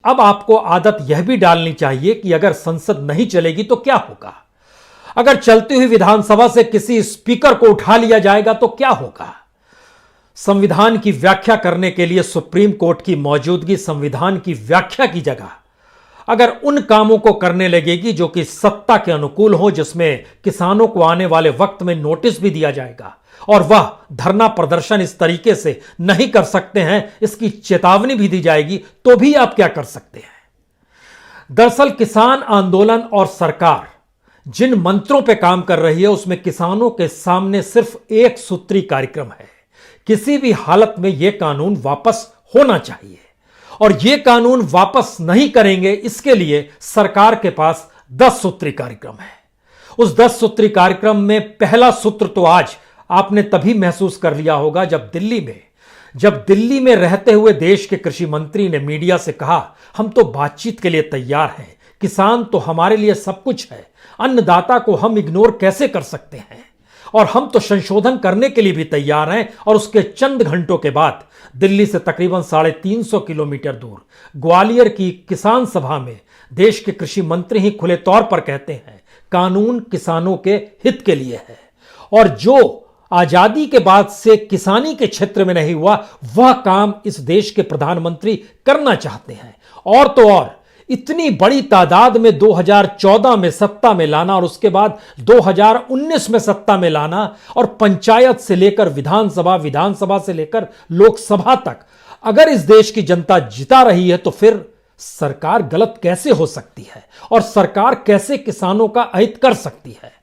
अब आपको आदत यह भी डालनी चाहिए कि अगर संसद नहीं चलेगी तो क्या होगा, अगर चलती हुई विधानसभा से किसी स्पीकर को उठा लिया जाएगा तो क्या होगा। संविधान की व्याख्या करने के लिए सुप्रीम कोर्ट की मौजूदगी संविधान की व्याख्या की जगह अगर उन कामों को करने लगेगी जो कि सत्ता के अनुकूल हो, जिसमें किसानों को आने वाले वक्त में नोटिस भी दिया जाएगा और वह धरना प्रदर्शन इस तरीके से नहीं कर सकते हैं, इसकी चेतावनी भी दी जाएगी, तो भी आप क्या कर सकते हैं। दरअसल किसान आंदोलन और सरकार जिन मंत्रों पर काम कर रही है उसमें किसानों के सामने सिर्फ एक सूत्री कार्यक्रम है। किसी भी हालत में यह कानून वापस होना चाहिए और यह कानून वापस नहीं करेंगे इसके लिए सरकार के पास 10 सूत्री कार्यक्रम है। उस 10 सूत्री कार्यक्रम में पहला सूत्र तो आज आपने तभी महसूस कर लिया होगा जब दिल्ली में रहते हुए देश के कृषि मंत्री ने मीडिया से कहा, हम तो बातचीत के लिए तैयार हैं, किसान तो हमारे लिए सब कुछ है, अन्नदाता को हम इग्नोर कैसे कर सकते हैं और हम तो संशोधन करने के लिए भी तैयार हैं। और उसके चंद घंटों के बाद दिल्ली से तकरीबन 350 किलोमीटर दूर ग्वालियर की किसान सभा में देश के कृषि मंत्री ही खुले तौर पर कहते हैं, कानून किसानों के हित के लिए है और जो आजादी के बाद से किसानी के क्षेत्र में नहीं हुआ वह काम इस देश के प्रधानमंत्री करना चाहते हैं। और तो और इतनी बड़ी तादाद में 2014 में सत्ता में लाना और उसके बाद 2019 में सत्ता में लाना और पंचायत से लेकर विधानसभा से लेकर लोकसभा तक अगर इस देश की जनता जिता रही है तो फिर सरकार गलत कैसे हो सकती है और सरकार कैसे किसानों का अहित कर सकती है।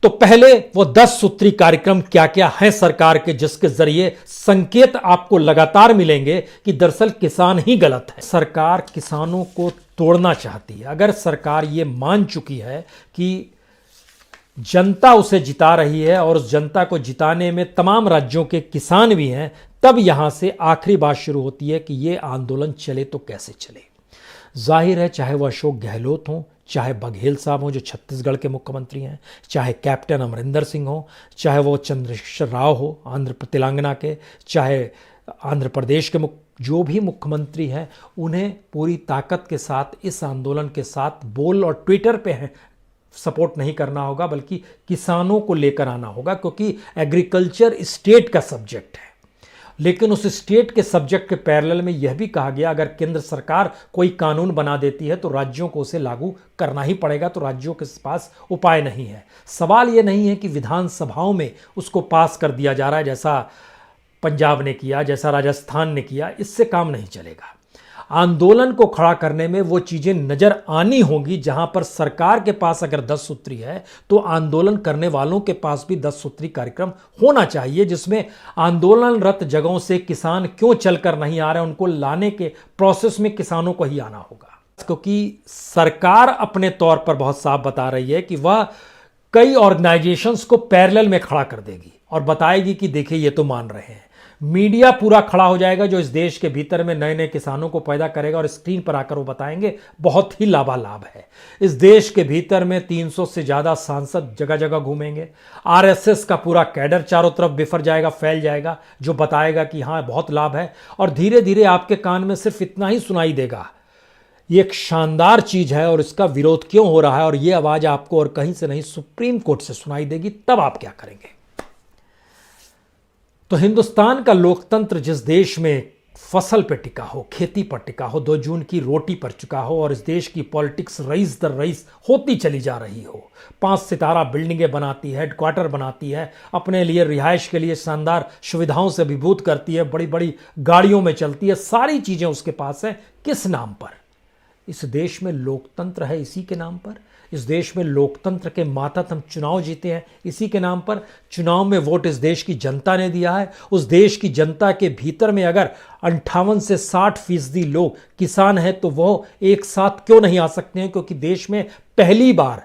तो पहले वो 10 सूत्री कार्यक्रम क्या क्या हैं सरकार के, जिसके जरिए संकेत आपको लगातार मिलेंगे कि दरअसल किसान ही गलत है। सरकार किसानों को तोड़ना चाहती है। अगर सरकार ये मान चुकी है कि जनता उसे जिता रही है और उस जनता को जिताने में तमाम राज्यों के किसान भी हैं, तब यहां से आखिरी बात शुरू होती है कि ये आंदोलन चले तो कैसे चले। जाहिर है चाहे वह अशोक गहलोत हो, चाहे बघेल साहब हो जो छत्तीसगढ़ के मुख्यमंत्री हैं, चाहे कैप्टन अमरिंदर सिंह हो, चाहे वो चंद्रशेखर राव हो तेलंगाना के, चाहे आंध्र प्रदेश के जो भी मुख्यमंत्री हैं, उन्हें पूरी ताकत के साथ इस आंदोलन के साथ बोल और ट्विटर पे हैं सपोर्ट नहीं करना होगा, बल्कि किसानों को लेकर आना होगा, क्योंकि एग्रीकल्चर स्टेट का सब्जेक्ट है। लेकिन उस स्टेट के सब्जेक्ट के पैरेलल में यह भी कहा गया अगर केंद्र सरकार कोई कानून बना देती है तो राज्यों को उसे लागू करना ही पड़ेगा, तो राज्यों के पास उपाय नहीं है। सवाल यह नहीं है कि विधानसभाओं में उसको पास कर दिया जा रहा है जैसा पंजाब ने किया, जैसा राजस्थान ने किया, इससे काम नहीं चलेगा। आंदोलन को खड़ा करने में वो चीजें नजर आनी होंगी जहां पर सरकार के पास अगर 10 सूत्री है तो आंदोलन करने वालों के पास भी 10 सूत्री कार्यक्रम होना चाहिए, जिसमें आंदोलनरत जगहों से किसान क्यों चलकर नहीं आ रहे उनको लाने के प्रोसेस में किसानों को ही आना होगा। क्योंकि सरकार अपने तौर पर बहुत साफ बता रही है कि वह कई ऑर्गेनाइजेशंस को पैरेलल में खड़ा कर देगी और बताएगी कि देखिए ये तो मान रहे हैं। मीडिया पूरा खड़ा हो जाएगा जो इस देश के भीतर में नए नए किसानों को पैदा करेगा और स्क्रीन पर आकर वो बताएंगे बहुत ही लाभालाभ है। इस देश के भीतर में 300 से ज्यादा सांसद जगह जगह घूमेंगे, आरएसएस का पूरा कैडर चारों तरफ बिफर जाएगा, फैल जाएगा, जो बताएगा कि हाँ बहुत लाभ है। और धीरे धीरे आपके कान में सिर्फ इतना ही सुनाई देगा, ये एक शानदार चीज है और इसका विरोध क्यों हो रहा है, और ये आवाज आपको और कहीं से नहीं सुप्रीम कोर्ट से सुनाई देगी। तब आप क्या करेंगे? तो हिंदुस्तान का लोकतंत्र जिस देश में फसल पर टिका हो, खेती पर टिका हो, 2 जून की रोटी पर चुका हो और इस देश की पॉलिटिक्स रईस दर रईस होती चली जा रही हो, 5 सितारा बिल्डिंगें बनाती है, हेडक्वार्टर बनाती है, अपने लिए रिहाइश के लिए शानदार सुविधाओं से अभिभूत करती है, बड़ी बड़ी गाड़ियों में चलती है, सारी चीजें उसके पास है। किस नाम पर? इस देश में लोकतंत्र है इसी के नाम पर। इस देश में लोकतंत्र के मातहत हम चुनाव जीते हैं इसी के नाम पर। चुनाव में वोट इस देश की जनता ने दिया है। उस देश की जनता के भीतर में अगर 58 से 60% लोग किसान हैं तो वो एक साथ क्यों नहीं आ सकते हैं? क्योंकि देश में पहली बार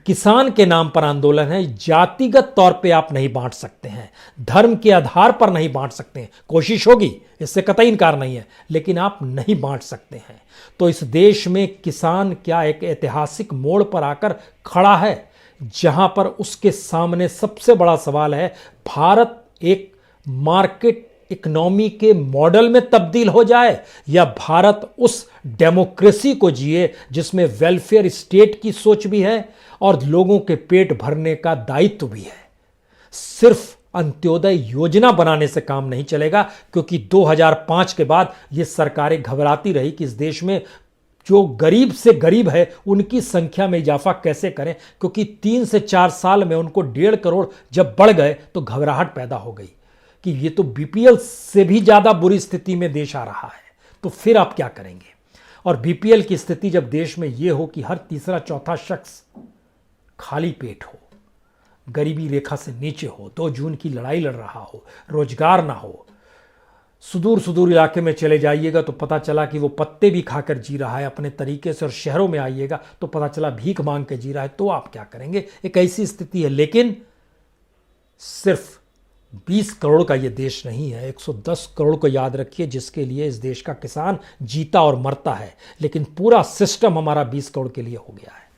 किसान के नाम पर आंदोलन है। जातिगत तौर पे आप नहीं बांट सकते हैं, धर्म के आधार पर नहीं बांट सकते हैं। कोशिश होगी, इससे कतई इनकार नहीं है, लेकिन आप नहीं बांट सकते हैं। तो इस देश में किसान क्या एक ऐतिहासिक मोड़ पर आकर खड़ा है जहां पर उसके सामने सबसे बड़ा सवाल है, भारत एक मार्केट इकोनॉमी के मॉडल में तब्दील हो जाए, या भारत उस डेमोक्रेसी को जिए जिसमें वेलफेयर स्टेट की सोच भी है और लोगों के पेट भरने का दायित्व भी है। सिर्फ अंत्योदय योजना बनाने से काम नहीं चलेगा, क्योंकि 2005 के बाद ये सरकारें घबराती रही कि इस देश में जो गरीब से गरीब है उनकी संख्या में इजाफा कैसे करें, क्योंकि 3 से 4 साल में उनको 1.5 करोड़ जब बढ़ गए तो घबराहट पैदा हो गई कि ये तो बीपीएल से भी ज्यादा बुरी स्थिति में देश आ रहा है, तो फिर आप क्या करेंगे। और बीपीएल की स्थिति जब देश में यह हो कि हर तीसरा चौथा शख्स खाली पेट हो, गरीबी रेखा से नीचे हो, 2 जून की लड़ाई लड़ रहा हो, रोजगार ना हो, सुदूर सुदूर इलाके में चले जाइएगा तो पता चला कि वो पत्ते भी खाकर जी रहा है अपने तरीके से, और शहरों में आइएगा तो पता चला भीख मांग के जी रहा है, तो आप क्या करेंगे। एक ऐसी स्थिति है। लेकिन सिर्फ 20 करोड़ का ये देश नहीं है, 110 करोड़ को याद रखिए, जिसके लिए इस देश का किसान जीता और मरता है। लेकिन पूरा सिस्टम हमारा 20 करोड़ के लिए हो गया है।